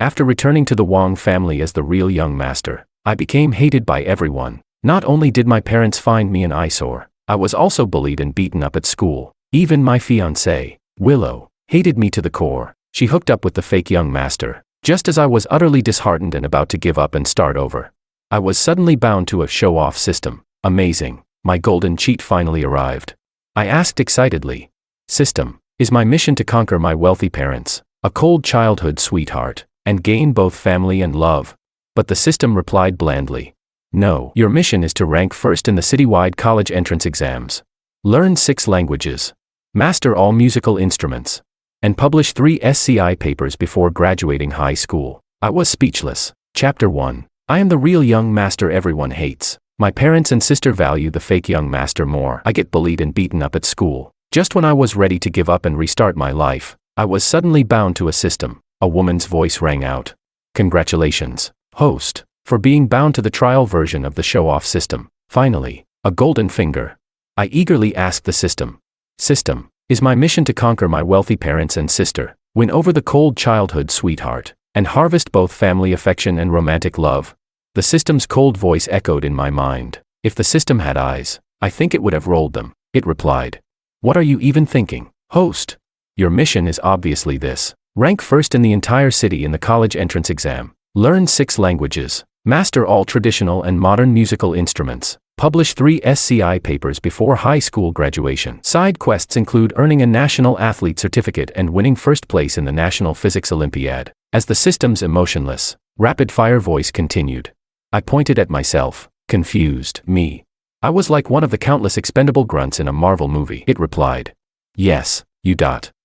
After returning to the Wang family as the real young master, I became hated by everyone. Not only did my parents find me an eyesore, I was also bullied and beaten up at school. Even my fiancée, Willow, hated me to the core. She hooked up with the fake young master, just as I was utterly disheartened and about to give up and start over. I was suddenly bound to a show-off system. Amazing, my golden cheat finally arrived. I asked excitedly. System, is my mission to conquer my wealthy parents, a cold childhood sweetheart, and gain both family and love? But the system replied blandly. No, your mission is to rank first in the citywide college entrance exams. Learn 6 languages. Master all musical instruments. And publish 3 SCI papers before graduating high school. I was speechless. Chapter 1. I am the real young master everyone hates. My parents and sister value the fake young master more. I get bullied and beaten up at school. Just when I was ready to give up and restart my life, I was suddenly bound to a system. A woman's voice rang out. Congratulations, host, for being bound to the trial version of the show-off system. Finally, a golden finger. I eagerly asked the system. System, is my mission to conquer my wealthy parents and sister, win over the cold childhood sweetheart, and harvest both family affection and romantic love? The system's cold voice echoed in my mind. If the system had eyes, I think it would have rolled them. It replied. What are you even thinking, host? Your mission is obviously this. Rank first in the entire city in the college entrance exam. Learn 6 languages. Master all traditional and modern musical instruments. Publish 3 SCI papers before high school graduation. Side quests include earning a national athlete certificate and winning first place in the National Physics Olympiad. As the system's emotionless, rapid-fire voice continued. I pointed at myself, confused. Me. I was like one of the countless expendable grunts in a Marvel movie. It replied. Yes, you.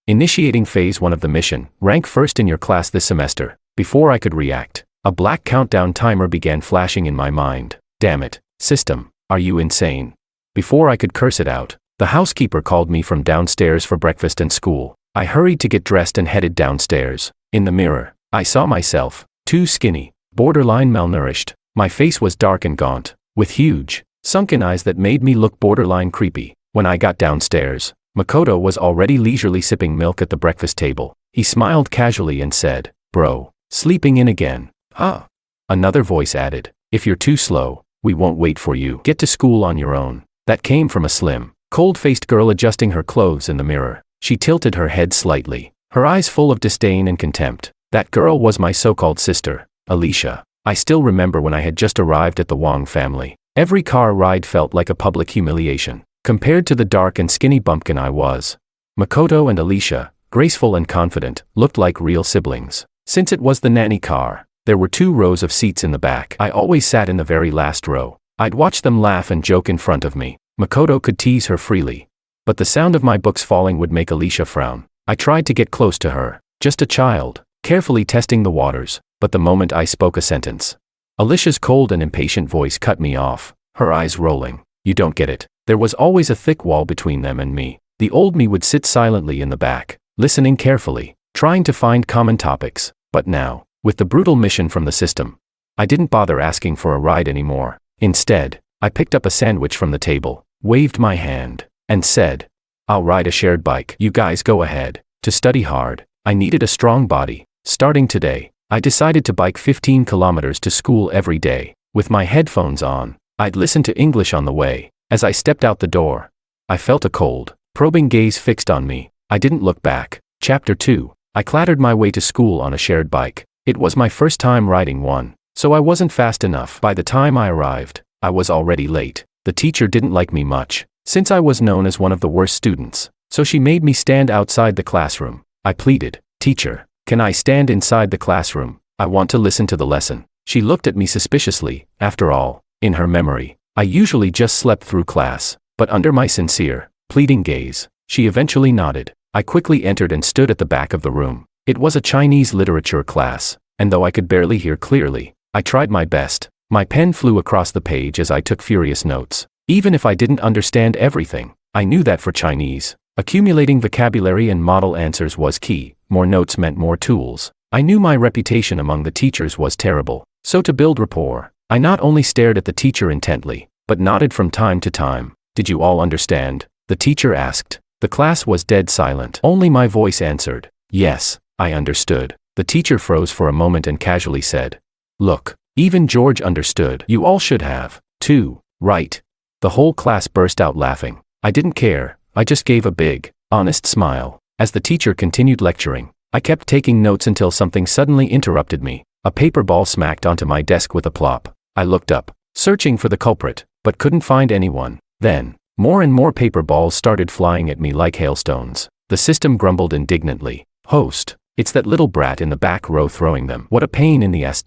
Initiating phase 1 of the mission, rank first in your class this semester. Before I could react, a black countdown timer began flashing in my mind. Damn it, system, are you insane? Before I could curse it out, the housekeeper called me from downstairs for breakfast and school. I hurried to get dressed and headed downstairs. In the mirror, I saw myself, too skinny, borderline malnourished. My face was dark and gaunt, with huge, sunken eyes that made me look borderline creepy. When I got downstairs, Makoto was already leisurely sipping milk at the breakfast table. He smiled casually and said, Bro, sleeping in again? Huh? Another voice added, if you're too slow, we won't wait for you. Get to school on your own. That came from a slim, cold-faced girl adjusting her clothes in the mirror. She tilted her head slightly, her eyes full of disdain and contempt. That girl was my so-called sister, Alicia. I still remember when I had just arrived at the Wang family. Every car ride felt like a public humiliation, compared to the dark and skinny bumpkin I was. Makoto and Alicia, graceful and confident, looked like real siblings. Since it was the nanny car, there were 2 rows of seats in the back. I always sat in the very last row. I'd watch them laugh and joke in front of me. Makoto could tease her freely. But the sound of my books falling would make Alicia frown. I tried to get close to her, just a child, carefully testing the waters. But the moment I spoke a sentence, Alicia's cold and impatient voice cut me off, her eyes rolling. You don't get it. There was always a thick wall between them and me. The old me would sit silently in the back, listening carefully, trying to find common topics. But now, with the brutal mission from the system, I didn't bother asking for a ride anymore. Instead, I picked up a sandwich from the table, waved my hand, and said, I'll ride a shared bike. You guys go ahead. To study hard, I needed a strong body. Starting today, I decided to bike 15 kilometers to school every day. With my headphones on, I'd listen to English on the way. As I stepped out the door, I felt a cold, probing gaze fixed on me. I didn't look back. Chapter 2. I clattered my way to school on a shared bike. It was my first time riding one, so I wasn't fast enough. By the time I arrived, I was already late. The teacher didn't like me much, since I was known as one of the worst students, so she made me stand outside the classroom. I pleaded, Teacher, can I stand inside the classroom? I want to listen to the lesson. She looked at me suspiciously. After all, in her memory, I usually just slept through class. But under my sincere, pleading gaze, she eventually nodded. I quickly entered and stood at the back of the room. It was a Chinese literature class, and though I could barely hear clearly, I tried my best. My pen flew across the page as I took furious notes. Even if I didn't understand everything, I knew that for Chinese, accumulating vocabulary and model answers was key. More notes meant more tools. I knew my reputation among the teachers was terrible, so to build rapport, I not only stared at the teacher intently, but nodded from time to time. Did you all understand? The teacher asked. The class was dead silent. Only my voice answered. Yes, I understood. The teacher froze for a moment and casually said, "Look, even George understood. You all should have, too, right?" The whole class burst out laughing. I didn't care, I just gave a big, honest smile. As the teacher continued lecturing, I kept taking notes until something suddenly interrupted me. A paper ball smacked onto my desk with a plop. I looked up, searching for the culprit, but couldn't find anyone. Then, more and more paper balls started flying at me like hailstones. The system grumbled indignantly. "Host, it's that little brat in the back row throwing them. What a pain in the ass.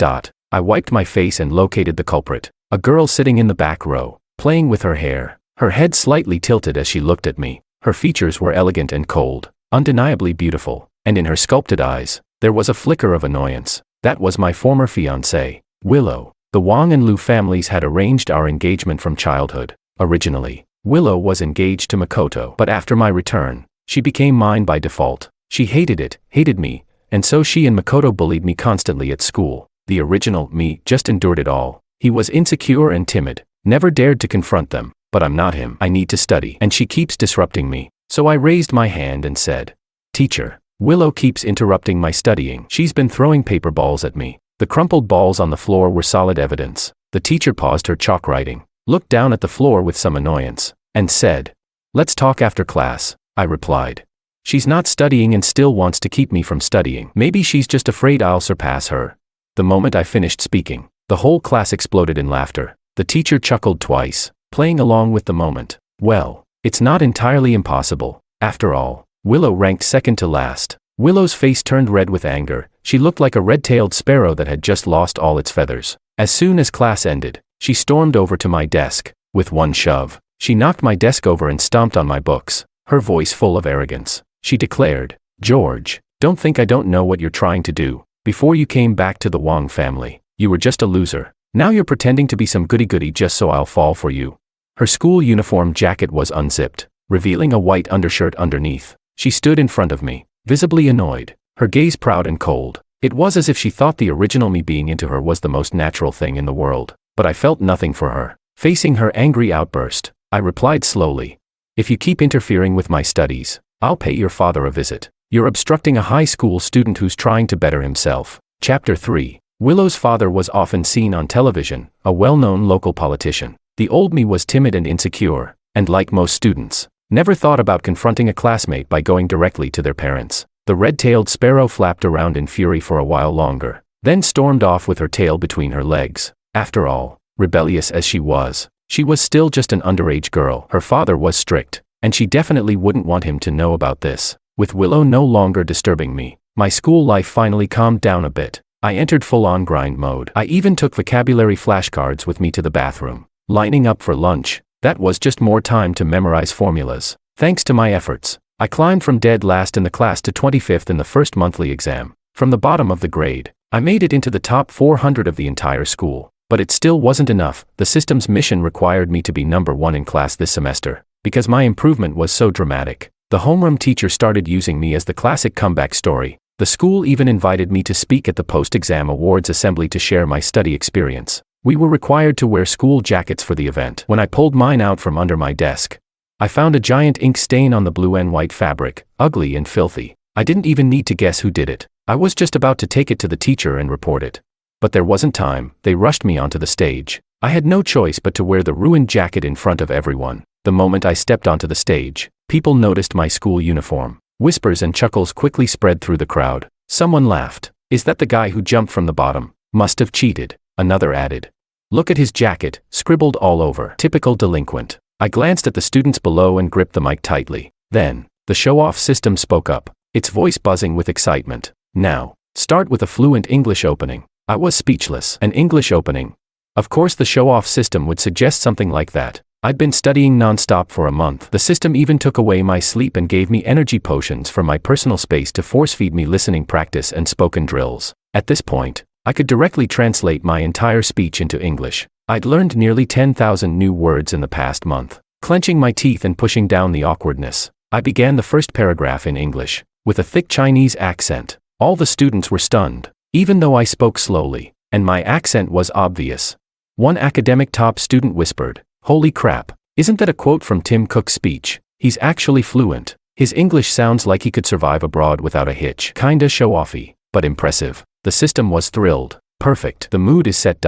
I wiped my face and located the culprit. A girl sitting in the back row, playing with her hair. Her head slightly tilted as she looked at me. Her features were elegant and cold, undeniably beautiful, and in her sculpted eyes, there was a flicker of annoyance. That was my former fiancée, Willow. The Wang and Lu families had arranged our engagement from childhood. Originally, Willow was engaged to Makoto, but after my return, she became mine by default. She hated me, and so she and Makoto bullied me constantly at school. The original me just endured it all. He was insecure and timid, never dared to confront them, but I'm not him. I need to study, and she keeps disrupting me. So I raised my hand and said, "Teacher, Willow keeps interrupting my studying. She's been throwing paper balls at me." The crumpled balls on the floor were solid evidence. The teacher paused her chalk writing, looked down at the floor with some annoyance, and said, "Let's talk after class." I replied, "She's not studying and still wants to keep me from studying. Maybe she's just afraid I'll surpass her." The moment I finished speaking, the whole class exploded in laughter. The teacher chuckled twice, playing along with the moment. Well, it's not entirely impossible. After all, Willow ranked second to last. Willow's face turned red with anger. She looked like a red-tailed sparrow that had just lost all its feathers. As soon as class ended, she stormed over to my desk. With one shove, she knocked my desk over and stomped on my books, her voice full of arrogance. She declared, "George, don't think I don't know what you're trying to do. Before you came back to the Wang family, you were just a loser. Now you're pretending to be some goody-goody just so I'll fall for you." Her school uniform jacket was unzipped, revealing a white undershirt underneath. She stood in front of me, visibly annoyed, her gaze proud and cold. It was as if she thought the original me being into her was the most natural thing in the world. But I felt nothing for her. Facing her angry outburst, I replied slowly, "If you keep interfering with my studies, I'll pay your father a visit. You're obstructing a high school student who's trying to better himself." Chapter 3. Willow's father was often seen on television, a well-known local politician. The old me was timid and insecure, and like most students, never thought about confronting a classmate by going directly to their parents. The red-tailed sparrow flapped around in fury for a while longer, then stormed off with her tail between her legs. After all, rebellious as she was still just an underage girl. Her father was strict, and she definitely wouldn't want him to know about this. With Willow no longer disturbing me, my school life finally calmed down a bit. I entered full-on grind mode. I even took vocabulary flashcards with me to the bathroom. Lining up for lunch, that was just more time to memorize formulas. Thanks to my efforts, I climbed from dead last in the class to 25th in the first monthly exam. From the bottom of the grade, I made it into the top 400 of the entire school. But it still wasn't enough. The system's mission required me to be number 1 in class this semester. Because my improvement was so dramatic, the homeroom teacher started using me as the classic comeback story. The school even invited me to speak at the post-exam awards assembly to share my study experience. We were required to wear school jackets for the event. When I pulled mine out from under my desk, I found a giant ink stain on the blue and white fabric, ugly and filthy. I didn't even need to guess who did it. I was just about to take it to the teacher and report it. But there wasn't time. They rushed me onto the stage. I had no choice but to wear the ruined jacket in front of everyone. The moment I stepped onto the stage, people noticed my school uniform. Whispers and chuckles quickly spread through the crowd. Someone laughed. "Is that the guy who jumped from the bottom? Must have cheated." Another added, "Look at his jacket, scribbled all over. Typical delinquent." I glanced at the students below and gripped the mic tightly. Then, the show-off system spoke up, its voice buzzing with excitement. "Now, start with a fluent English opening." I was speechless. An English opening? Of course the show-off system would suggest something like that. I'd been studying non-stop for a month. The system even took away my sleep and gave me energy potions from my personal space to force-feed me listening practice and spoken drills. At this point, I could directly translate my entire speech into English. I'd learned nearly 10,000 new words in the past month. Clenching my teeth and pushing down the awkwardness, I began the first paragraph in English, with a thick Chinese accent. All the students were stunned, even though I spoke slowly, and my accent was obvious. One academic top student whispered, "Holy crap, isn't that a quote from Tim Cook's speech? He's actually fluent. His English sounds like he could survive abroad without a hitch." Kinda show-offy. but impressive. The system was thrilled. Perfect. The mood is set.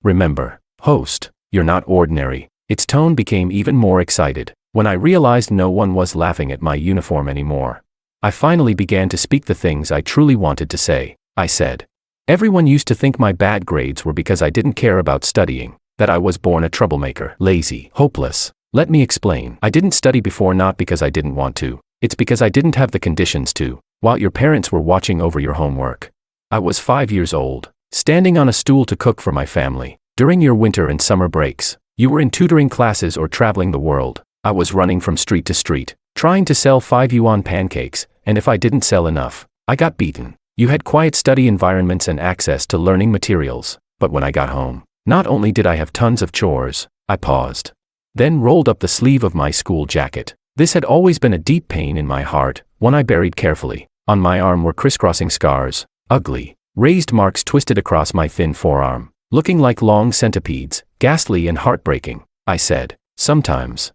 Remember, host, you're not ordinary. Its tone became even more excited when I realized no one was laughing at my uniform anymore. I finally began to speak the things I truly wanted to say. I said, everyone used to think my bad grades were because I didn't care about studying, that I was born a troublemaker, lazy, hopeless. Let me explain. I didn't study before not because I didn't want to. It's because I didn't have the conditions to, while your parents were watching over your homework. I was 5 years old, standing on a stool to cook for my family. During your winter and summer breaks, you were in tutoring classes or traveling the world. I was running from street to street, trying to sell 5 yuan pancakes, and if I didn't sell enough, I got beaten. You had quiet study environments and access to learning materials, but when I got home, not only did I have tons of chores, I paused, then rolled up the sleeve of my school jacket. This had always been a deep pain in my heart, one I buried carefully. On my arm were crisscrossing scars, ugly, raised marks twisted across my thin forearm, looking like long centipedes, ghastly and heartbreaking. I said, sometimes.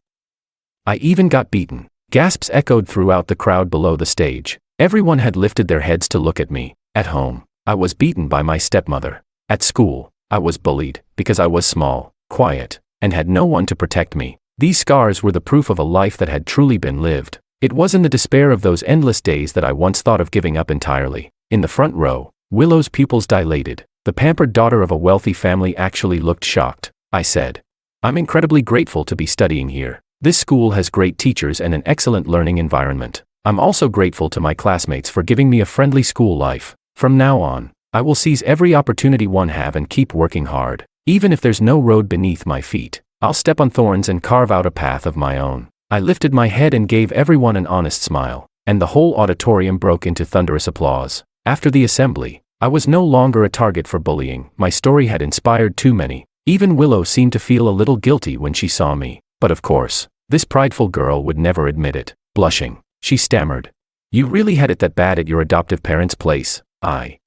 I even got beaten. Gasps echoed throughout the crowd below the stage. Everyone had lifted their heads to look at me. At home, I was beaten by my stepmother. At school, I was bullied because I was small, quiet, and had no one to protect me. These scars were the proof of a life that had truly been lived. It was in the despair of those endless days that I once thought of giving up entirely. In the front row, Willow's pupils dilated. The pampered daughter of a wealthy family actually looked shocked. I said, I'm incredibly grateful to be studying here. This school has great teachers and an excellent learning environment. I'm also grateful to my classmates for giving me a friendly school life. From now on, I will seize every opportunity one have and keep working hard. Even if there's no road beneath my feet, I'll step on thorns and carve out a path of my own. I lifted my head and gave everyone an honest smile, and the whole auditorium broke into thunderous applause. After the assembly, I was no longer a target for bullying. My story had inspired too many. Even Willow seemed to feel a little guilty when she saw me. But of course, this prideful girl would never admit it. Blushing, she stammered, you really had it that bad at your adoptive parents' place? I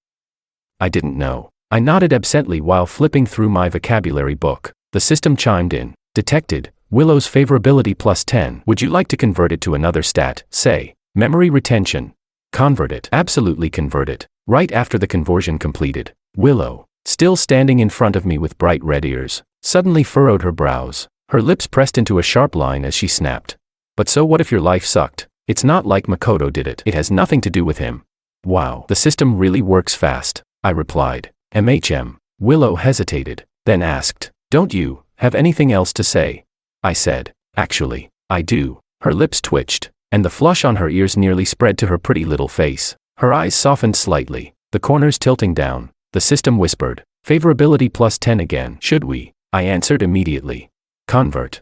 didn't know. I nodded absently while flipping through my vocabulary book. The system chimed in. Detected, Willow's favorability +10. Would you like to convert it to another stat, say, memory retention? Convert it. Absolutely convert it. Right after the conversion completed, Willow, still standing in front of me with bright red ears, suddenly furrowed her brows. Her lips pressed into a sharp line as she snapped. But so what if your life sucked? It's not like Makoto did it. It has nothing to do with him. Wow. The system really works fast, I replied. Willow hesitated, then asked, don't you have anything else to say? I said, actually, I do. Her lips twitched, and the flush on her ears nearly spread to her pretty little face. Her eyes softened slightly, the corners tilting down. The system whispered, favorability +10 again. Should we? I answered immediately. Convert.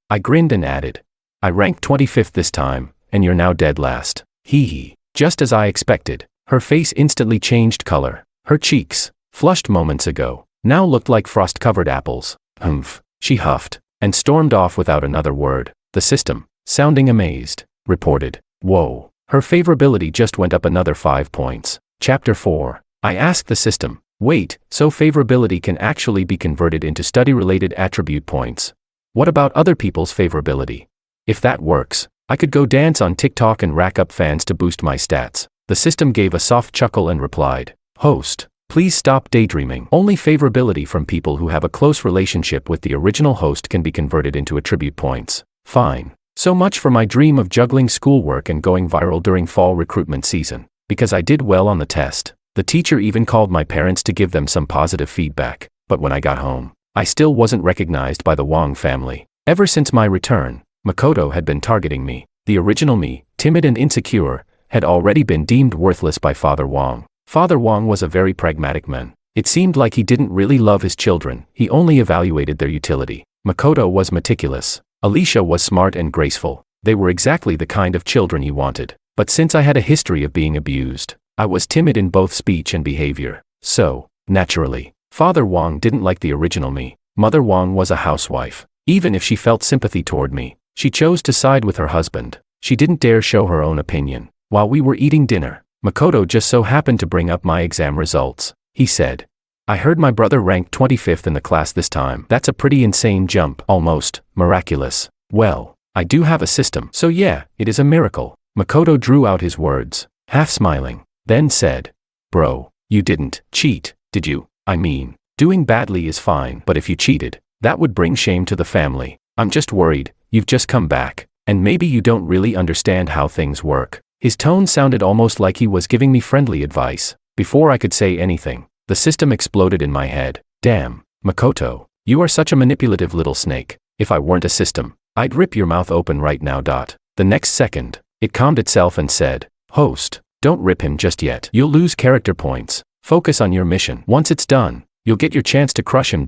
I grinned and added, I ranked 25th this time, and you're now dead last. Hee hee. Just as I expected, her face instantly changed color. Her cheeks, flushed moments ago, now looked like frost-covered apples. Humph. She huffed, and stormed off without another word. The system, sounding amazed, reported, whoa, her favorability just went up another 5 points. Chapter 4. I asked the system, wait, so favorability can actually be converted into study-related attribute points. What about other people's favorability? If that works, I could go dance on TikTok and rack up fans to boost my stats. The system gave a soft chuckle and replied, host, please stop daydreaming. Only favorability from people who have a close relationship with the original host can be converted into attribute points. Fine. So much for my dream of juggling schoolwork and going viral during fall recruitment season. Because I did well on the test, the teacher even called my parents to give them some positive feedback. But when I got home, I still wasn't recognized by the Wang family. Ever since my return, Makoto had been targeting me. The original me, timid and insecure, had already been deemed worthless by Father Wang. Father Wang was a very pragmatic man. It seemed like he didn't really love his children, he only evaluated their utility. Makoto was meticulous. Alicia was smart and graceful. They were exactly the kind of children he wanted. But since I had a history of being abused, I was timid in both speech and behavior. So, naturally, Father Wang didn't like the original me. Mother Wang was a housewife. Even if she felt sympathy toward me, she chose to side with her husband. She didn't dare show her own opinion. While we were eating dinner, Makoto just so happened to bring up my exam results. He said, I heard my brother ranked 25th in the class this time. That's a pretty insane jump, almost miraculous. Well, I do have a system, so yeah, it is a miracle. Makoto drew out his words, half smiling, then said, Bro, you didn't cheat, did you? I mean, doing badly is fine, but if you cheated, that would bring shame to the family. I'm just worried, you've just come back, and maybe you don't really understand how things work. His tone sounded almost like he was giving me friendly advice. Before I could say anything, the system exploded in my head. Damn, Makoto, you are such a manipulative little snake. If I weren't a system, I'd rip your mouth open right now. The next second, it calmed itself and said, Host, don't rip him just yet. You'll lose character points. Focus on your mission. Once it's done, you'll get your chance to crush him.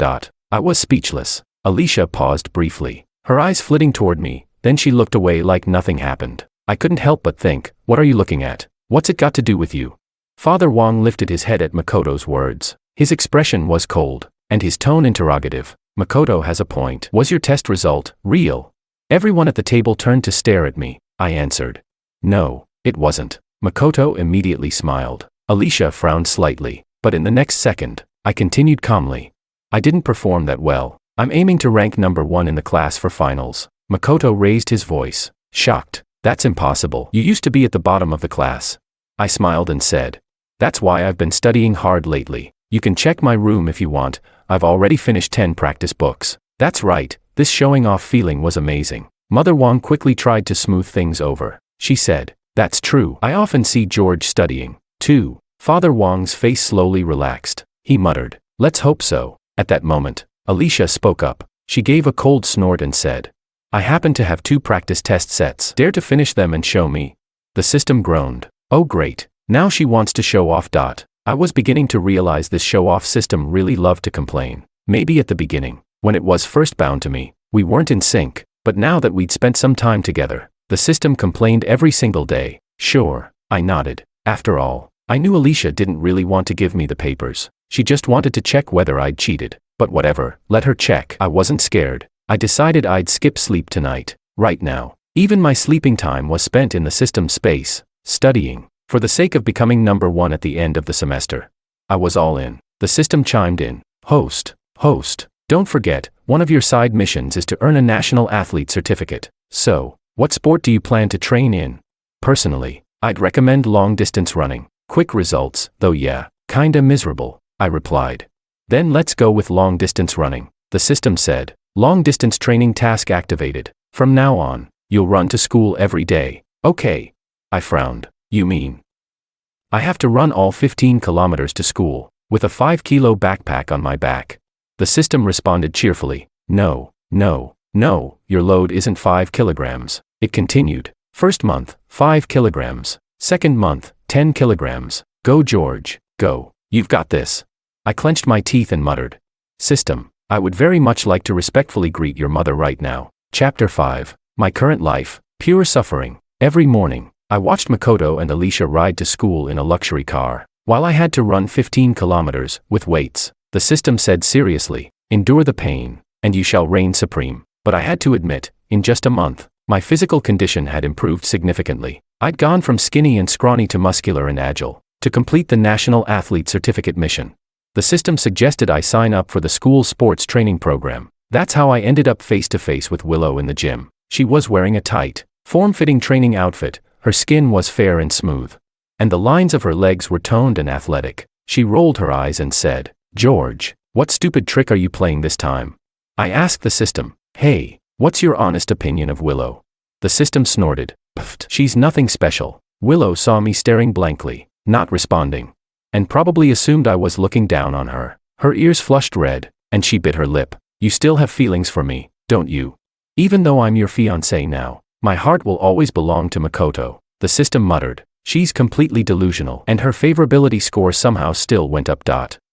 I was speechless. Alicia paused briefly, her eyes flitting toward me, then she looked away like nothing happened. I couldn't help but think, what are you looking at? What's it got to do with you? Father Wang lifted his head at Makoto's words. His expression was cold, and his tone interrogative. Makoto has a point. Was your test result real? Everyone at the table turned to stare at me. I answered. No, it wasn't. Makoto immediately smiled. Alicia frowned slightly, but in the next second, I continued calmly. I didn't perform that well. I'm aiming to rank number 1 in the class for finals. Makoto raised his voice, shocked. That's impossible. You used to be at the bottom of the class. I smiled and said. That's why I've been studying hard lately. You can check my room if you want. I've already finished 10 practice books. That's right, this showing off feeling was amazing. Mother Wang quickly tried to smooth things over. She said, that's true. I often see George studying, too. Father Wang's face slowly relaxed. He muttered, let's hope so. At that moment, Alicia spoke up. She gave a cold snort and said, I happen to have 2 practice test sets. Dare to finish them and show me. The system groaned. Oh great, now she wants to show off. I was beginning to realize this show-off system really loved to complain. Maybe at the beginning, when it was first bound to me, we weren't in sync, but now that we'd spent some time together, the system complained every single day. Sure, I nodded. After all, I knew Alicia didn't really want to give me the papers. She just wanted to check whether I'd cheated. But whatever, let her check. I wasn't scared. I decided I'd skip sleep tonight. Right now, even my sleeping time was spent in the system space, studying, for the sake of becoming number 1 at the end of the semester. I was all in. The system chimed in. Host, don't forget, one of your side missions is to earn a national athlete certificate. So, what sport do you plan to train in? Personally, I'd recommend long-distance running. Quick results, though yeah, kinda miserable, I replied. Then let's go with long-distance running, the system said. Long-distance training task activated. From now on, you'll run to school every day. Okay. I frowned. You mean I have to run all 15 kilometers to school, with a 5-kilo backpack on my back? The system responded cheerfully. No, your load isn't 5 kilograms. It continued. First month, 5 kilograms. Second month, 10 kilograms. Go George, go. You've got this. I clenched my teeth and muttered. System, I would very much like to respectfully greet your mother right now. Chapter 5. My current life, pure suffering. Every morning, I watched Makoto and Alicia ride to school in a luxury car, while I had to run 15 kilometers, with weights. The system said seriously, endure the pain, and you shall reign supreme. But I had to admit, in just a month, my physical condition had improved significantly. I'd gone from skinny and scrawny to muscular and agile, to complete the National Athlete Certificate mission. The system suggested I sign up for the school sports training program. That's how I ended up face to face with Willow in the gym. She was wearing a tight, form-fitting training outfit. Her skin was fair and smooth, and the lines of her legs were toned and athletic. She rolled her eyes and said, George, what stupid trick are you playing this time? I asked the system, hey, what's your honest opinion of Willow? The system snorted, pfft, she's nothing special. Willow saw me staring blankly, not responding, and probably assumed I was looking down on her. Her ears flushed red, and she bit her lip. You still have feelings for me, don't you? Even though I'm your fiancé now, my heart will always belong to Makoto, the system muttered. She's completely delusional, and her favorability score somehow still went up.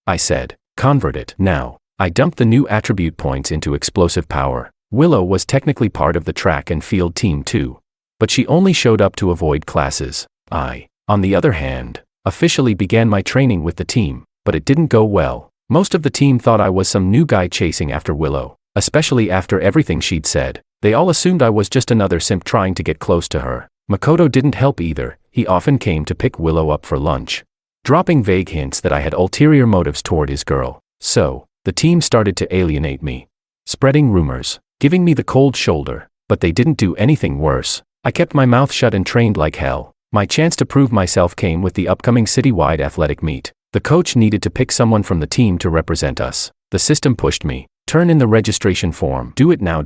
I said, convert it. Now, I dumped the new attribute points into explosive power. Willow was technically part of the track and field team too, but she only showed up to avoid classes. I, on the other hand, officially began my training with the team, but it didn't go well. Most of the team thought I was some new guy chasing after Willow, especially after everything she'd said. They all assumed I was just another simp trying to get close to her. Makoto didn't help either. He often came to pick Willow up for lunch, dropping vague hints that I had ulterior motives toward his girl. So, the team started to alienate me, spreading rumors, giving me the cold shoulder, but they didn't do anything worse. I kept my mouth shut and trained like hell. My chance to prove myself came with the upcoming citywide athletic meet. The coach needed to pick someone from the team to represent us. The system pushed me. Turn in the registration form. Do it now.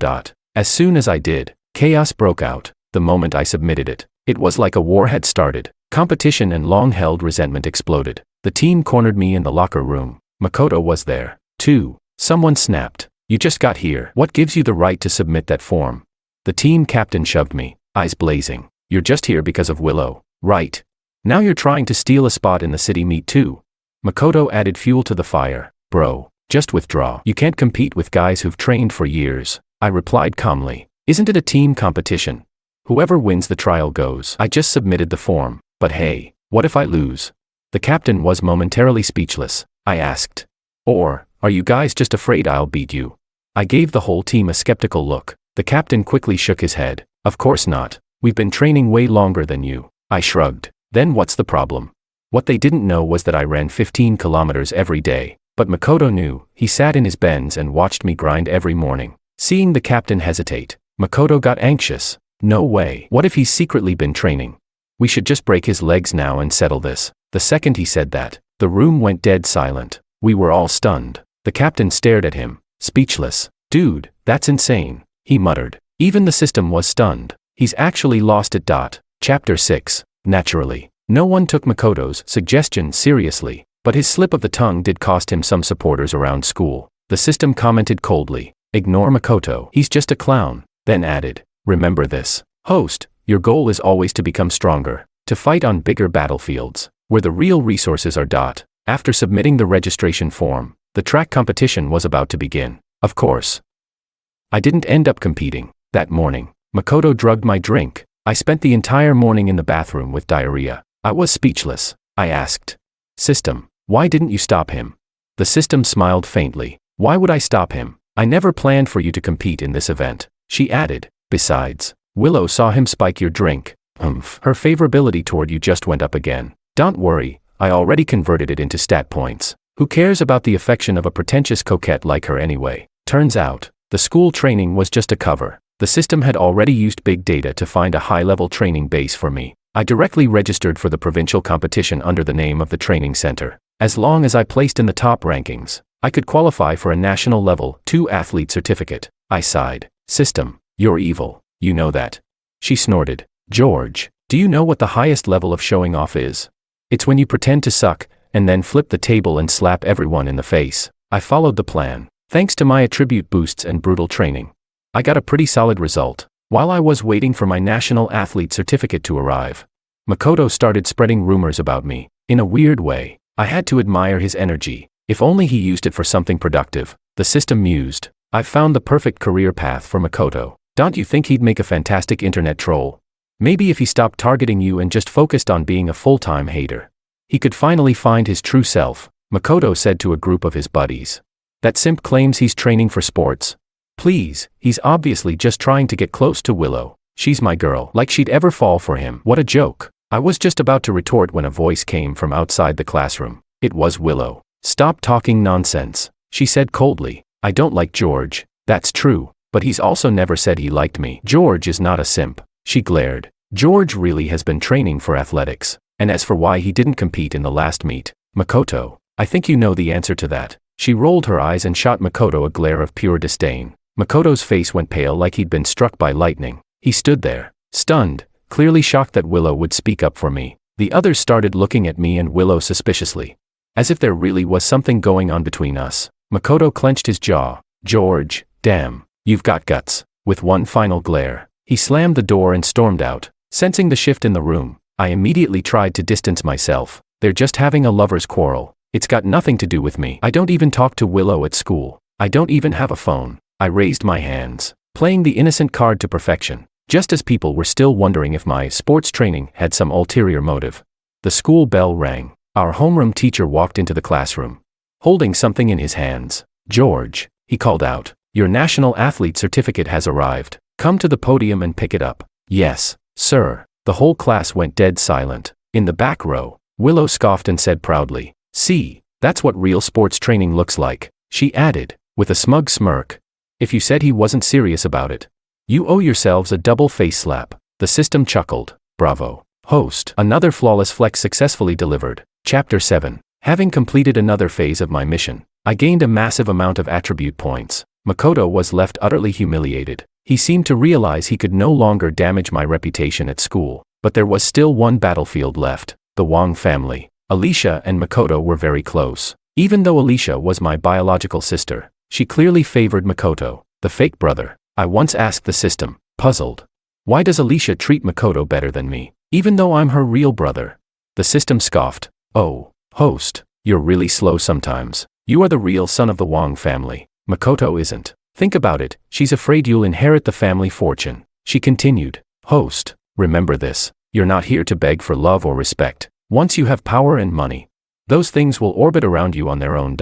As soon as I did, chaos broke out. The moment I submitted it, it was like a war had started. Competition and long-held resentment exploded. The team cornered me in the locker room. Makoto was there, too. Someone snapped. You just got here. What gives you the right to submit that form? The team captain shoved me, eyes blazing. You're just here because of Willow, right? Now you're trying to steal a spot in the city meet too. Makoto added fuel to the fire. Bro, just withdraw. You can't compete with guys who've trained for years. I replied calmly. Isn't it a team competition? Whoever wins the trial goes. I just submitted the form, but hey, what if I lose? The captain was momentarily speechless. I asked. Or, are you guys just afraid I'll beat you? I gave the whole team a skeptical look. The captain quickly shook his head. Of course not. We've been training way longer than you. I shrugged. Then what's the problem? What they didn't know was that I ran 15 kilometers every day. But Makoto knew. He sat in his Benz and watched me grind every morning. Seeing the captain hesitate, Makoto got anxious. No way. What if he's secretly been training? We should just break his legs now and settle this. The second he said that, the room went dead silent. We were all stunned. The captain stared at him, speechless. Dude, that's insane, he muttered. Even the system was stunned. He's actually lost it. Chapter 6. Naturally, no one took Makoto's suggestion seriously, but his slip of the tongue did cost him some supporters around school. The system commented coldly, ignore Makoto, he's just a clown, then added, remember this, host, your goal is always to become stronger, to fight on bigger battlefields, where the real resources are. After submitting the registration form, the track competition was about to begin. Of course, I didn't end up competing. That morning, Makoto drugged my drink. I spent the entire morning in the bathroom with diarrhea. I was speechless. I asked, System, why didn't you stop him? The system smiled faintly. Why would I stop him? I never planned for you to compete in this event. She added, besides, Willow saw him spike your drink. Her favorability toward you just went up again. Don't worry, I already converted it into stat points. Who cares about the affection of a pretentious coquette like her anyway? Turns out, the school training was just a cover. The system had already used big data to find a high-level training base for me. I directly registered for the provincial competition under the name of the training center. As long as I placed in the top rankings, I could qualify for a national level 2 athlete certificate. I sighed. System, you're evil. You know that. She snorted. George, do you know what the highest level of showing off is? It's when you pretend to suck, and then flip the table and slap everyone in the face. I followed the plan. Thanks to my attribute boosts and brutal training, I got a pretty solid result. While I was waiting for my national athlete certificate to arrive, Makoto started spreading rumors about me. In a weird way, I had to admire his energy. If only he used it for something productive. The system mused. I've found the perfect career path for Makoto. Don't you think he'd make a fantastic internet troll? Maybe if he stopped targeting you and just focused on being a full-time hater, he could finally find his true self, Makoto said to a group of his buddies. That simp claims he's training for sports. Please, he's obviously just trying to get close to Willow. She's my girl. Like she'd ever fall for him. What a joke. I was just about to retort when a voice came from outside the classroom. It was Willow. Stop talking nonsense, she said coldly. I don't like George. That's true, but he's also never said he liked me. George is not a simp. She glared. George really has been training for athletics. And as for why he didn't compete in the last meet, Makoto, I think you know the answer to that. She rolled her eyes and shot Makoto a glare of pure disdain. Makoto's face went pale like he'd been struck by lightning. He stood there, stunned, clearly shocked that Willow would speak up for me. The others started looking at me and Willow suspiciously, as if there really was something going on between us. Makoto clenched his jaw. George, damn, you've got guts. With one final glare, he slammed the door and stormed out. Sensing the shift in the room, I immediately tried to distance myself. They're just having a lover's quarrel. It's got nothing to do with me. I don't even talk to Willow at school. I don't even have a phone. I raised my hands, playing the innocent card to perfection, just as people were still wondering if my sports training had some ulterior motive. The school bell rang. Our homeroom teacher walked into the classroom, holding something in his hands. George, he called out, your national athlete certificate has arrived. Come to the podium and pick it up. Yes, sir. The whole class went dead silent. In the back row, Willow scoffed and said proudly, see, that's what real sports training looks like. She added, with a smug smirk, if you said he wasn't serious about it, you owe yourselves a double face slap. The system chuckled. Bravo. Host. Another flawless flex successfully delivered. Chapter 7. Having completed another phase of my mission, I gained a massive amount of attribute points. Makoto was left utterly humiliated. He seemed to realize he could no longer damage my reputation at school. But there was still one battlefield left, the Wang family. Alicia and Makoto were very close. Even though Alicia was my biological sister, she clearly favored Makoto, the fake brother. I once asked the system, puzzled. Why does Alicia treat Makoto better than me, even though I'm her real brother? The system scoffed. Oh, host, you're really slow sometimes. You are the real son of the Wang family. Makoto isn't. Think about it, she's afraid you'll inherit the family fortune. She continued. Host, remember this, you're not here to beg for love or respect. Once you have power and money, those things will orbit around you on their own.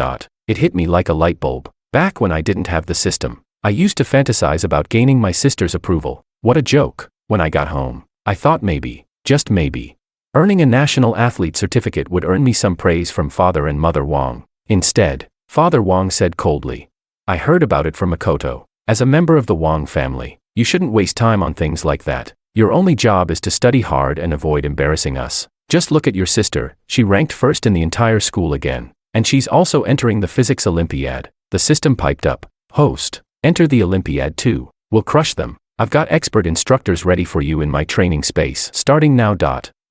It hit me like a light bulb. Back when I didn't have the system, I used to fantasize about gaining my sister's approval. What a joke. When I got home, I thought maybe, just maybe, earning a national athlete certificate would earn me some praise from Father and Mother Wang. Instead, Father Wang said coldly, I heard about it from Makoto. As a member of the Wang family, you shouldn't waste time on things like that. Your only job is to study hard and avoid embarrassing us. Just look at your sister, she ranked first in the entire school again. And she's also entering the physics Olympiad. The system piped up. Host, enter the Olympiad too. We'll crush them. I've got expert instructors ready for you in my training space. Starting now.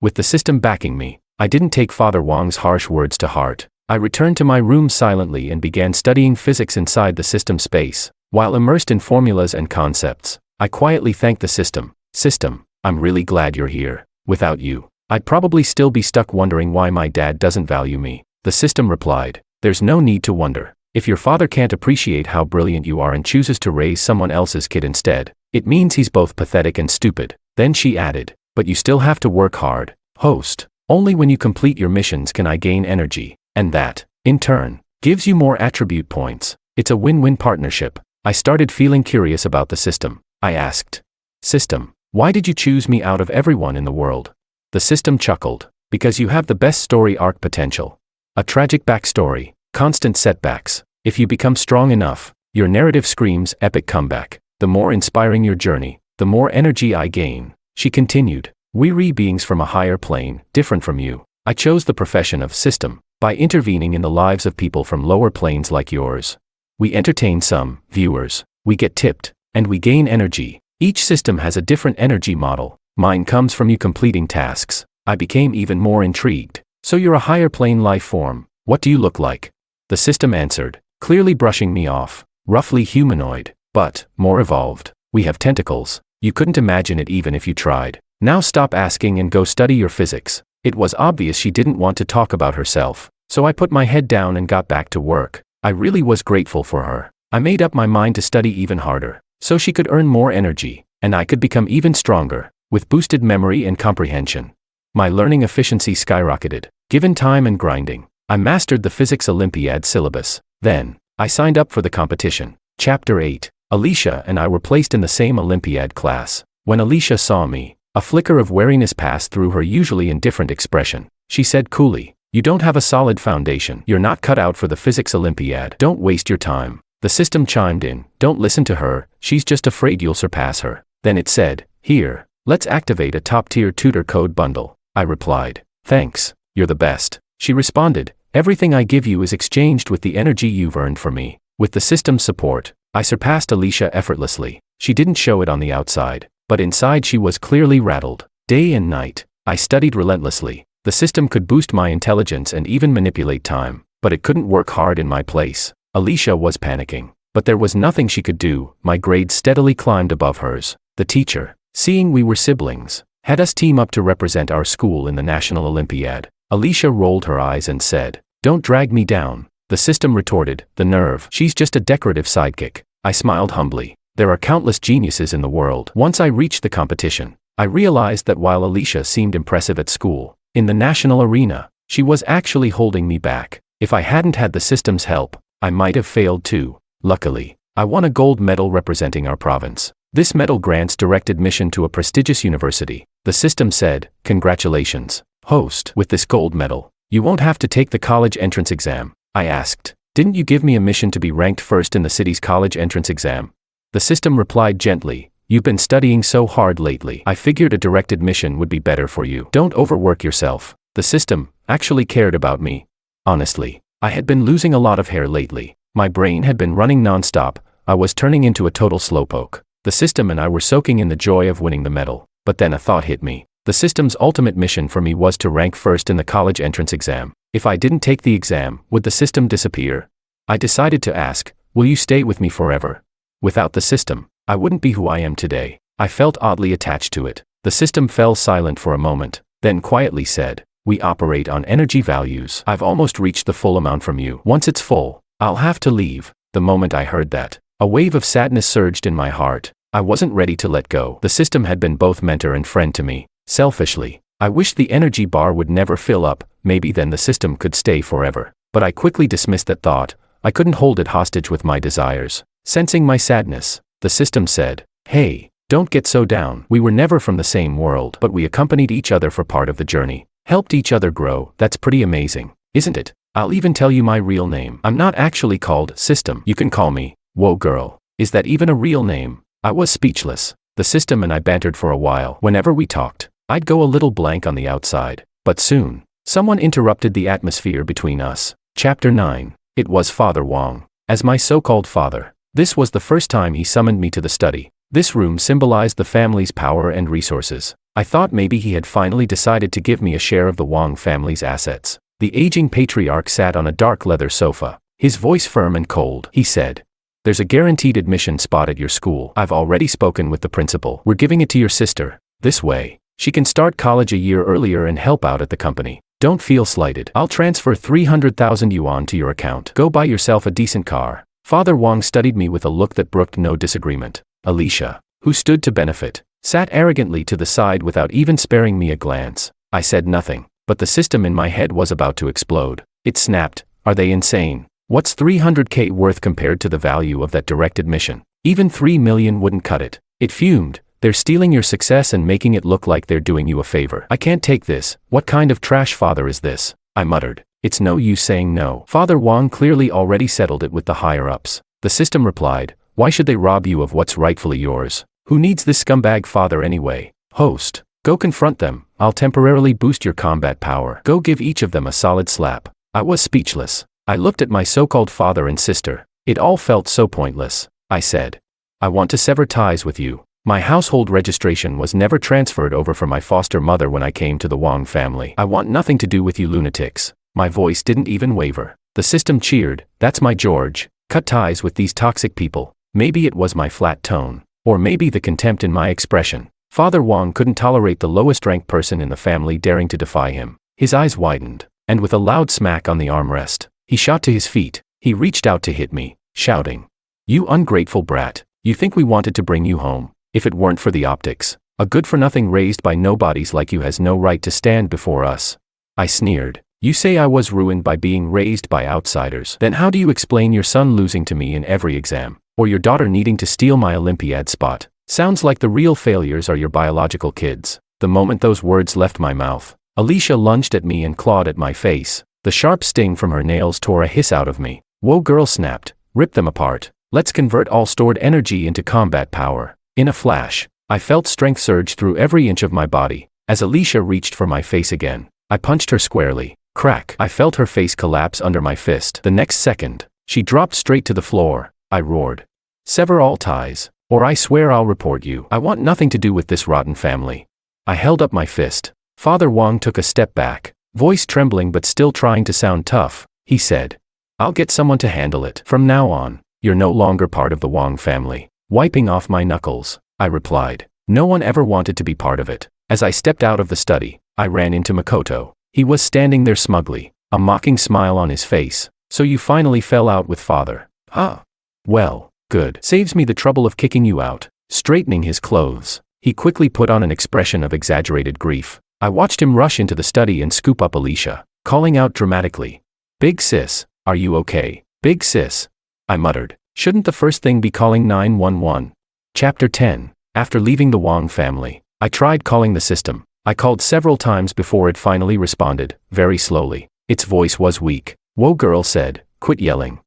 With the system backing me, I didn't take Father Wang's harsh words to heart. I returned to my room silently and began studying physics inside the system space. While immersed in formulas and concepts, I quietly thanked the system. System, I'm really glad you're here. Without you, I'd probably still be stuck wondering why my dad doesn't value me. The system replied, there's no need to wonder. If your father can't appreciate how brilliant you are and chooses to raise someone else's kid instead, it means he's both pathetic and stupid. Then she added, but you still have to work hard. Host, only when you complete your missions can I gain energy, and that, in turn, gives you more attribute points. It's a win-win partnership. I started feeling curious about the system. I asked, System, why did you choose me out of everyone in the world? The system chuckled, because you have the best story arc potential. A tragic backstory, constant setbacks. If you become strong enough, your narrative screams epic comeback. The more inspiring your journey, the more energy I gain. She continued, weary beings from a higher plane, different from you. I chose the profession of system, by intervening in the lives of people from lower planes like yours. We entertain some viewers, we get tipped, and we gain energy. Each system has a different energy model. Mine comes from you completing tasks. I became even more intrigued. So you're a higher plane life form. What do you look like? The system answered, clearly brushing me off. Roughly humanoid, but more evolved. We have tentacles. You couldn't imagine it even if you tried. Now stop asking and go study your physics. It was obvious she didn't want to talk about herself, so I put my head down and got back to work. I really was grateful for her. I made up my mind to study even harder, so she could earn more energy, and I could become even stronger, with boosted memory and comprehension. My learning efficiency skyrocketed. Given time and grinding, I mastered the Physics Olympiad syllabus. Then, I signed up for the competition. Chapter 8. Alicia and I were placed in the same Olympiad class. When Alicia saw me, a flicker of wariness passed through her usually indifferent expression. She said coolly, you don't have a solid foundation. You're not cut out for the Physics Olympiad. Don't waste your time. The system chimed in, don't listen to her, she's just afraid you'll surpass her. Then it said, here, let's activate a top-tier tutor code bundle. I replied, thanks, you're the best. She responded, everything I give you is exchanged with the energy you've earned for me. With the system's support, I surpassed Alicia effortlessly. She didn't show it on the outside, but inside she was clearly rattled. Day and night, I studied relentlessly. The system could boost my intelligence and even manipulate time, but it couldn't work hard in my place. Alicia was panicking, but there was nothing she could do. My grades steadily climbed above hers. The teacher, seeing we were siblings, had us team up to represent our school in the National Olympiad. Alicia rolled her eyes and said, don't drag me down. The system retorted, the nerve. She's just a decorative sidekick. I smiled humbly. There are countless geniuses in the world. Once I reached the competition, I realized that while Alicia seemed impressive at school, in the national arena, she was actually holding me back. If I hadn't had the system's help, I might have failed too. Luckily, I won a gold medal representing our province. This medal grants direct admission to a prestigious university. The system said, congratulations, host. With this gold medal, you won't have to take the college entrance exam. I asked, didn't you give me a mission to be ranked first in the city's college entrance exam? The system replied gently, You've been studying so hard lately. I figured a direct admission would be better for you. Don't overwork yourself. The system actually cared about me. Honestly, I had been losing a lot of hair lately. My brain had been running non-stop. I was turning into a total slowpoke. The system and I were soaking in the joy of winning the medal. But then a thought hit me. The system's ultimate mission for me was to rank first in the college entrance exam. If I didn't take the exam, would the system disappear? I decided to ask, will you stay with me forever? Without the system, I wouldn't be who I am today. I felt oddly attached to it. The system fell silent for a moment, then quietly said, we operate on energy values. I've almost reached the full amount from you. Once it's full, I'll have to leave. The moment I heard that, a wave of sadness surged in my heart. I wasn't ready to let go. The system had been both mentor and friend to me. Selfishly, I wished the energy bar would never fill up, maybe then the system could stay forever. But I quickly dismissed that thought. I couldn't hold it hostage with my desires. Sensing my sadness, the system said, hey, don't get so down. We were never from the same world, but we accompanied each other for part of the journey. Helped each other grow. That's pretty amazing, isn't it? I'll even tell you my real name. I'm not actually called System. You can call me Whoa Girl. Is that even a real name? I was speechless. The system and I bantered for a while. Whenever we talked, I'd go a little blank on the outside. But soon, someone interrupted the atmosphere between us. Chapter 9. It was Father Wang. As my so-called father, this was the first time he summoned me to the study. This room symbolized the family's power and resources. I thought maybe he had finally decided to give me a share of the Wang family's assets. The aging patriarch sat on a dark leather sofa, his voice firm and cold. He said, there's a guaranteed admission spot at your school. I've already spoken with the principal. We're giving it to your sister. This way, she can start college a year earlier and help out at the company. Don't feel slighted. I'll transfer 300,000 yuan to your account. Go buy yourself a decent car. Father Wang studied me with a look that brooked no disagreement. Alicia, who stood to benefit, sat arrogantly to the side without even sparing me a glance. I said nothing, but the system in my head was about to explode. It snapped. Are they insane? What's 300k worth compared to the value of that direct admission? Even 3 million wouldn't cut it. It fumed. They're stealing your success and making it look like they're doing you a favor. I can't take this. What kind of trash father is this? I muttered. It's no use saying no. Father Wang clearly already settled it with the higher-ups. The system replied, why should they rob you of what's rightfully yours? Who needs this scumbag father anyway? Host, go confront them. I'll temporarily boost your combat power. Go give each of them a solid slap. I was speechless. I looked at my so-called father and sister. It all felt so pointless. I said, I want to sever ties with you. My household registration was never transferred over from my foster mother when I came to the Wang family. I want nothing to do with you lunatics. My voice didn't even waver. The system cheered. That's my George. Cut ties with these toxic people. Maybe it was my flat tone. Or maybe the contempt in my expression. Father Wang couldn't tolerate the lowest-ranked person in the family daring to defy him. His eyes widened, and with a loud smack on the armrest, he shot to his feet. He reached out to hit me, shouting, you ungrateful brat. You think we wanted to bring you home? If it weren't for the optics, a good-for-nothing raised by nobodies like you has no right to stand before us. I sneered. You say I was ruined by being raised by outsiders. Then how do you explain your son losing to me in every exam, or your daughter needing to steal my Olympiad spot? Sounds like the real failures are your biological kids. The moment those words left my mouth, Alicia lunged at me and clawed at my face. The sharp sting from her nails tore a hiss out of me. Whoa Girl snapped. Rip them apart. Let's convert all stored energy into combat power. In a flash, I felt strength surge through every inch of my body. As Alicia reached for my face again, I punched her squarely. Crack! I felt her face collapse under my fist. The next second, she dropped straight to the floor. I roared. Sever all ties, or I swear I'll report you. I want nothing to do with this rotten family. I held up my fist. Father Wang took a step back, voice trembling but still trying to sound tough. He said, I'll get someone to handle it. From now on, you're no longer part of the Wang family. Wiping off my knuckles, I replied. No one ever wanted to be part of it. As I stepped out of the study, I ran into Makoto. He was standing there smugly, a mocking smile on his face. So you finally fell out with father. Huh? Well, good. Saves me the trouble of kicking you out. Straightening his clothes, he quickly put on an expression of exaggerated grief. I watched him rush into the study and scoop up Alicia, calling out dramatically, Big sis, are you okay? Big sis. I muttered. Shouldn't the first thing be calling 911? Chapter 10. After leaving the Wang family, I tried calling the system. I called several times before it finally responded, very slowly. Its voice was weak. Whoa Girl said, quit yelling.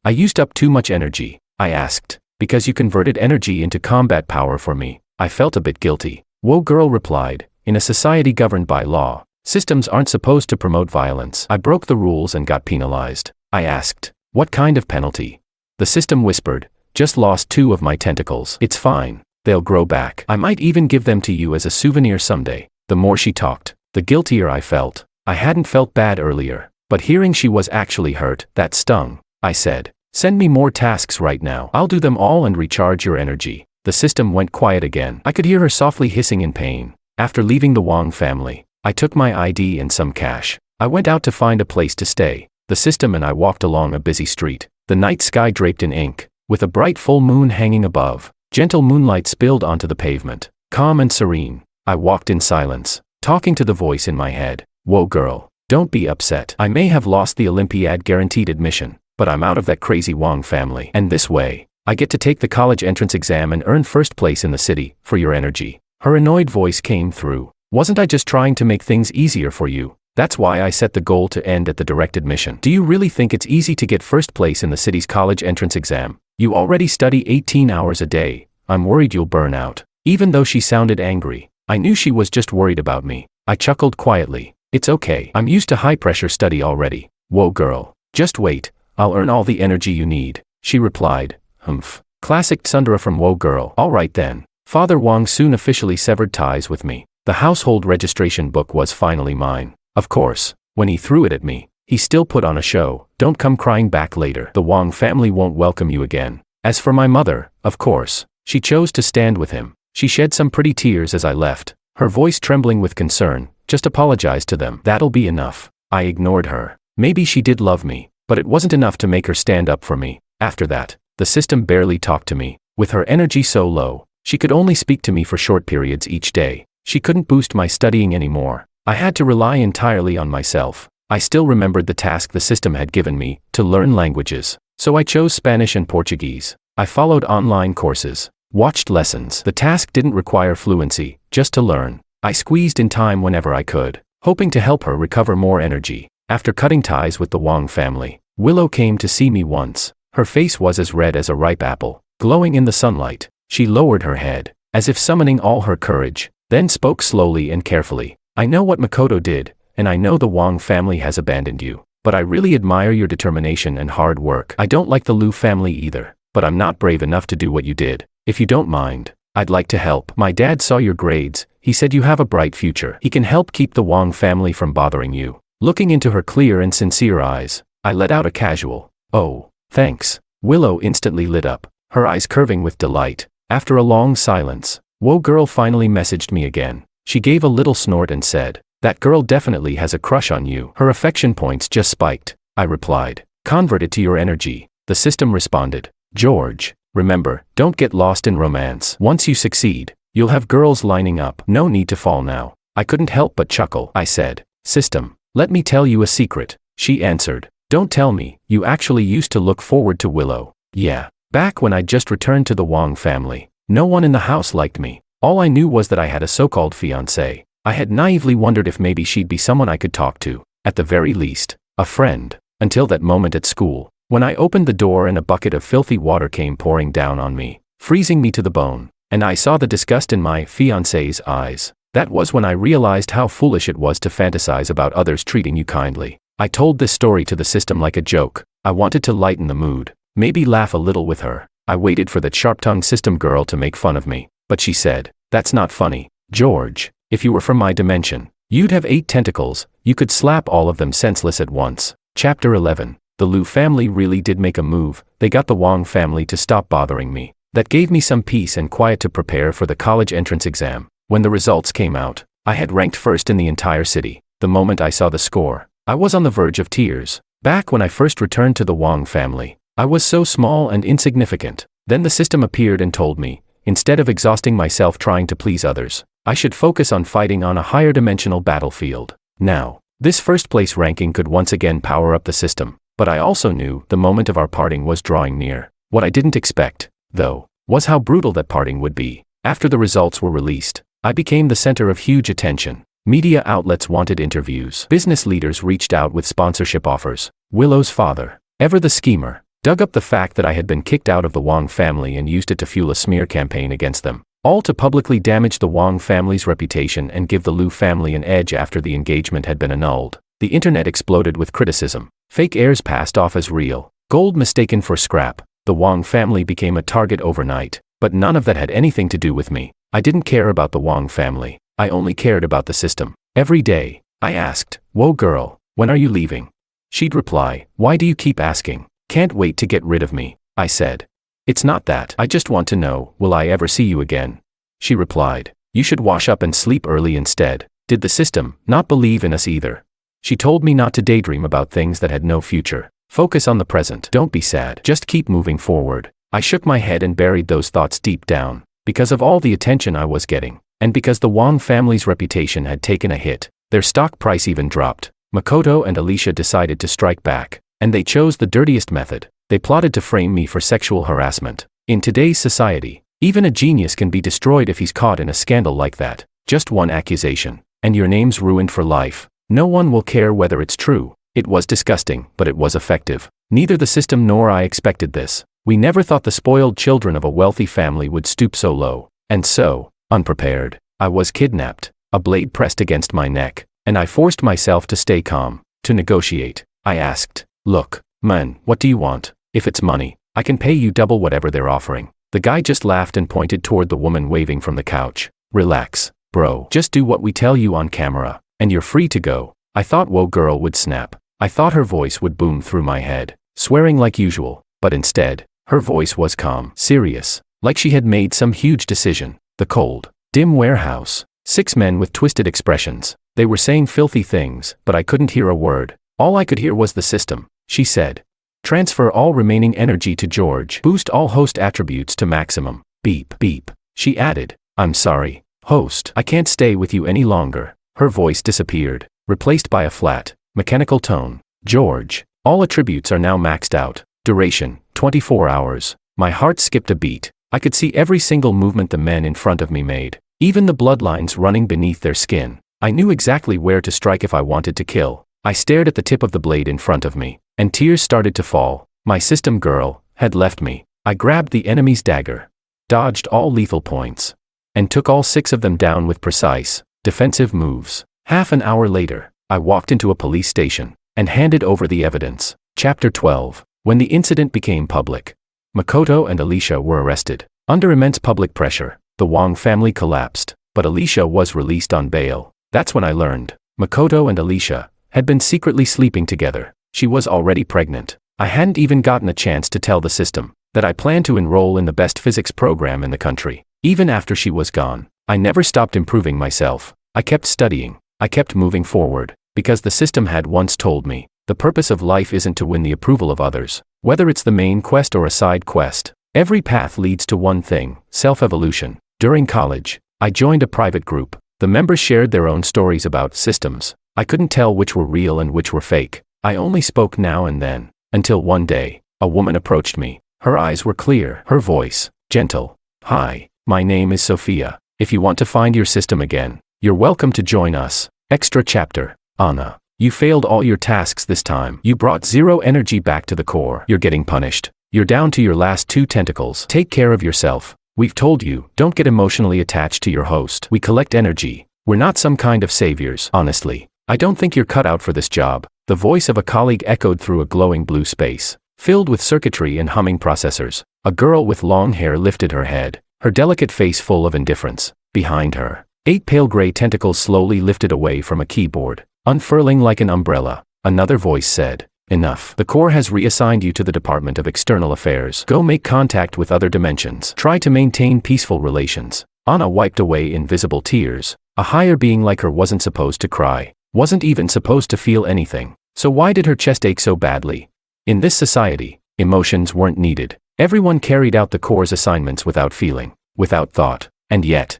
I used up too much energy. I asked, Because you converted energy into combat power for me. I felt a bit guilty. Whoa girl replied, in a society governed by law, systems aren't supposed to promote violence. I broke the rules and got penalized. I asked, what kind of penalty? The system whispered, just lost 2 of my tentacles. It's fine. They'll grow back. I might even give them to you as a souvenir someday. The more she talked, the guiltier I felt. I hadn't felt bad earlier, but hearing she was actually hurt, that stung. I said, send me more tasks right now. I'll do them all and recharge your energy. The system went quiet again. I could hear her softly hissing in pain. After leaving the Wang family, I took my ID and some cash. I went out to find a place to stay. The system and I walked along a busy street. The night sky draped in ink, with a bright full moon hanging above. Gentle moonlight spilled onto the pavement. Calm and serene, I walked in silence, talking to the voice in my head. Whoa girl, don't be upset. I may have lost the Olympiad guaranteed admission, but I'm out of that crazy Wang family. And this way, I get to take the college entrance exam and earn first place in the city, for your energy. Her annoyed voice came through. Wasn't I just trying to make things easier for you? That's why I set the goal to end at the direct admission. Do you really think it's easy to get first place in the city's college entrance exam? You already study 18 hours a day. I'm worried you'll burn out. Even though she sounded angry, I knew she was just worried about me. I chuckled quietly. It's okay. I'm used to high-pressure study already. Whoa girl, just wait. I'll earn all the energy you need. She replied. Humph. Classic tsundere from Whoa girl. All right then. Father Wang soon officially severed ties with me. The household registration book was finally mine. Of course, when he threw it at me, he still put on a show. Don't come crying back later. The Wang family won't welcome you again. As for my mother, of course, she chose to stand with him. She shed some pretty tears as I left, her voice trembling with concern. Just apologize to them. That'll be enough. I ignored her. Maybe she did love me, but it wasn't enough to make her stand up for me. After that, the system barely talked to me. With her energy so low, she could only speak to me for short periods each day. She couldn't boost my studying anymore. I had to rely entirely on myself. I still remembered the task the system had given me, to learn languages. So I chose Spanish and Portuguese. I followed online courses, watched lessons. The task didn't require fluency, just to learn. I squeezed in time whenever I could, hoping to help her recover more energy. After cutting ties with the Wang family, Willow came to see me once. Her face was as red as a ripe apple, glowing in the sunlight. She lowered her head, as if summoning all her courage, then spoke slowly and carefully. I know what Makoto did, and I know the Wang family has abandoned you, but I really admire your determination and hard work. I don't like the Liu family either, but I'm not brave enough to do what you did. If you don't mind, I'd like to help. My dad saw your grades. He said you have a bright future. He can help keep the Wang family from bothering you. Looking into her clear and sincere eyes, I let out a casual, "Oh, thanks." Willow instantly lit up, her eyes curving with delight. After a long silence, Whoa girl finally messaged me again. She gave a little snort and said, "That girl definitely has a crush on you." Her affection points just spiked. I replied, "Convert it to your energy." The system responded, "George, remember, don't get lost in romance. Once you succeed, you'll have girls lining up. No need to fall now." I couldn't help but chuckle. I said, "System, let me tell you a secret." She answered, "Don't tell me." You actually used to look forward to Willow. Yeah. Back when I just returned to the Wang family, no one in the house liked me. All I knew was that I had a so-called fiancée. I had naively wondered if maybe she'd be someone I could talk to. At the very least, a friend. Until that moment at school, when I opened the door and a bucket of filthy water came pouring down on me, freezing me to the bone, and I saw the disgust in my fiancé's eyes. That was when I realized how foolish it was to fantasize about others treating you kindly. I told this story to the system like a joke. I wanted to lighten the mood, maybe laugh a little with her. I waited for that sharp-tongued system girl to make fun of me, but she said, "That's not funny. George, if you were from my dimension, you'd have 8 tentacles, you could slap all of them senseless at once." Chapter 11. The Liu family really did make a move. They got the Wang family to stop bothering me. That gave me some peace and quiet to prepare for the college entrance exam. When the results came out, I had ranked first in the entire city. The moment I saw the score, I was on the verge of tears. Back when I first returned to the Wang family, I was so small and insignificant. Then the system appeared and told me, instead of exhausting myself trying to please others, I should focus on fighting on a higher dimensional battlefield. Now, this first place ranking could once again power up the system, but I also knew the moment of our parting was drawing near. What I didn't expect, though, was how brutal that parting would be. After the results were released, I became the center of huge attention. Media outlets wanted interviews. Business leaders reached out with sponsorship offers. Willow's father, ever the schemer, Dug up the fact that I had been kicked out of the Wang family and used it to fuel a smear campaign against them, all to publicly damage the Wang family's reputation and give the Liu family an edge after the engagement had been annulled. The internet exploded with criticism. Fake heirs passed off as real, gold mistaken for scrap. The Wang family became a target overnight, but none of that had anything to do with me. I didn't care about the Wang family, I only cared about the system. Every day, I asked, "Whoa girl, when are you leaving?" She'd reply, "Why do you keep asking? Can't wait to get rid of me." I said, "It's not that, I just want to know, will I ever see you again?" She replied, "You should wash up and sleep early instead." Did the system not believe in us either? She told me not to daydream about things that had no future. Focus on the present. Don't be sad. Just keep moving forward. I shook my head and buried those thoughts deep down. Because of all the attention I was getting, and because the Wang family's reputation had taken a hit, their stock price even dropped. Makoto and Alicia decided to strike back, and they chose the dirtiest method. They plotted to frame me for sexual harassment. In today's society, even a genius can be destroyed if he's caught in a scandal like that. Just one accusation, and your name's ruined for life. No one will care whether it's true. It was disgusting, but it was effective. Neither the system nor I expected this. We never thought the spoiled children of a wealthy family would stoop so low. And so, unprepared, I was kidnapped, a blade pressed against my neck, and I forced myself to stay calm, to negotiate. I asked, "Look, man, what do you want? If it's money, I can pay you double whatever they're offering." The guy just laughed and pointed toward the woman waving from the couch. "Relax, bro. Just do what we tell you on camera, and you're free to go." I thought Whoa girl would snap. I thought her voice would boom through my head, swearing like usual, but instead, her voice was calm, serious, like she had made some huge decision. The cold, dim warehouse. 6 men with twisted expressions. They were saying filthy things, but I couldn't hear a word. All I could hear was the system. She said, "Transfer all remaining energy to George. Boost all host attributes to maximum. Beep, beep." She added, "I'm sorry, host. I can't stay with you any longer." Her voice disappeared, replaced by a flat, mechanical tone. "George, all attributes are now maxed out. Duration, 24 hours. My heart skipped a beat. I could see every single movement the men in front of me made, even the bloodlines running beneath their skin. I knew exactly where to strike if I wanted to kill. I stared at the tip of the blade in front of me, and tears started to fall. My system girl had left me. I grabbed the enemy's dagger, dodged all lethal points, and took all 6 of them down with precise, defensive moves. Half an hour later, I walked into a police station and handed over the evidence. Chapter 12. When the incident became public, Makoto and Alicia were arrested. Under immense public pressure, the Wang family collapsed, but Alicia was released on bail. That's when I learned Makoto and Alicia had been secretly sleeping together. She was already pregnant. I hadn't even gotten a chance to tell the system that I planned to enroll in the best physics program in the country. Even after she was gone, I never stopped improving myself. I kept studying. I kept moving forward, because the system had once told me, the purpose of life isn't to win the approval of others, whether it's the main quest or a side quest. Every path leads to one thing, self-evolution. During college, I joined a private group. The members shared their own stories about systems. I couldn't tell which were real and which were fake. I only spoke now and then, until one day, a woman approached me. Her eyes were clear, her voice gentle. "Hi, my name is Sophia. If you want to find your system again, you're welcome to join us." Extra chapter. "Anna, you failed all your tasks this time. You brought 0 energy back to the core. You're getting punished. You're down to your last 2 tentacles. Take care of yourself. We've told you, don't get emotionally attached to your host. We collect energy. We're not some kind of saviors. Honestly, I don't think you're cut out for this job." The voice of a colleague echoed through a glowing blue space, filled with circuitry and humming processors. A girl with long hair lifted her head, her delicate face full of indifference. Behind her, 8 pale gray tentacles slowly lifted away from a keyboard, unfurling like an umbrella. Another voice said, "Enough. The core has reassigned you to the Department of External Affairs. Go make contact with other dimensions. Try to maintain peaceful relations." Anna wiped away invisible tears. A higher being like her wasn't supposed to cry, wasn't even supposed to feel anything. So why did her chest ache so badly? In this society, emotions weren't needed. Everyone carried out the core's assignments without feeling, without thought. And yet,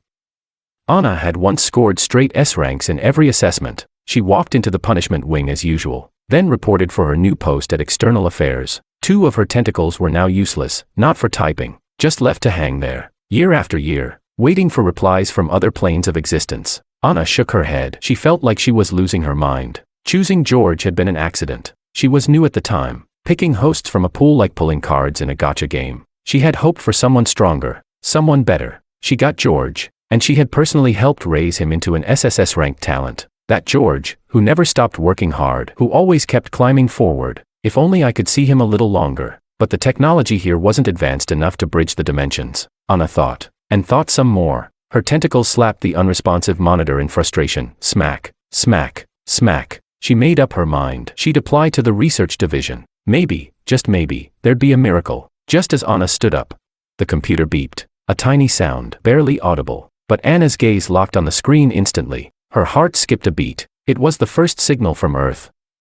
Anna had once scored straight S ranks in every assessment. She walked into the punishment wing as usual, then reported for her new post at External Affairs. 2 of her tentacles were now useless, not for typing, just left to hang there, year after year, waiting for replies from other planes of existence. Anna shook her head. She felt like she was losing her mind. Choosing George had been an accident. She was new at the time, Picking hosts from a pool like pulling cards in a gotcha game. She had hoped for someone stronger, someone better. She got George, and she had personally helped raise him into an SSS-ranked talent. That George, who never stopped working hard, who always kept climbing forward. If only I could see him a little longer. But the technology here wasn't advanced enough to bridge the dimensions. Anna thought. And thought some more. Her tentacles slapped the unresponsive monitor in frustration. Smack, smack, smack. She made up her mind. She'd apply to the research division. Maybe, just maybe, there'd be a miracle. Just as Anna stood up, the computer beeped. A tiny sound, barely audible. But Anna's gaze locked on the screen instantly. Her heart skipped a beat. It was the first signal from Earth.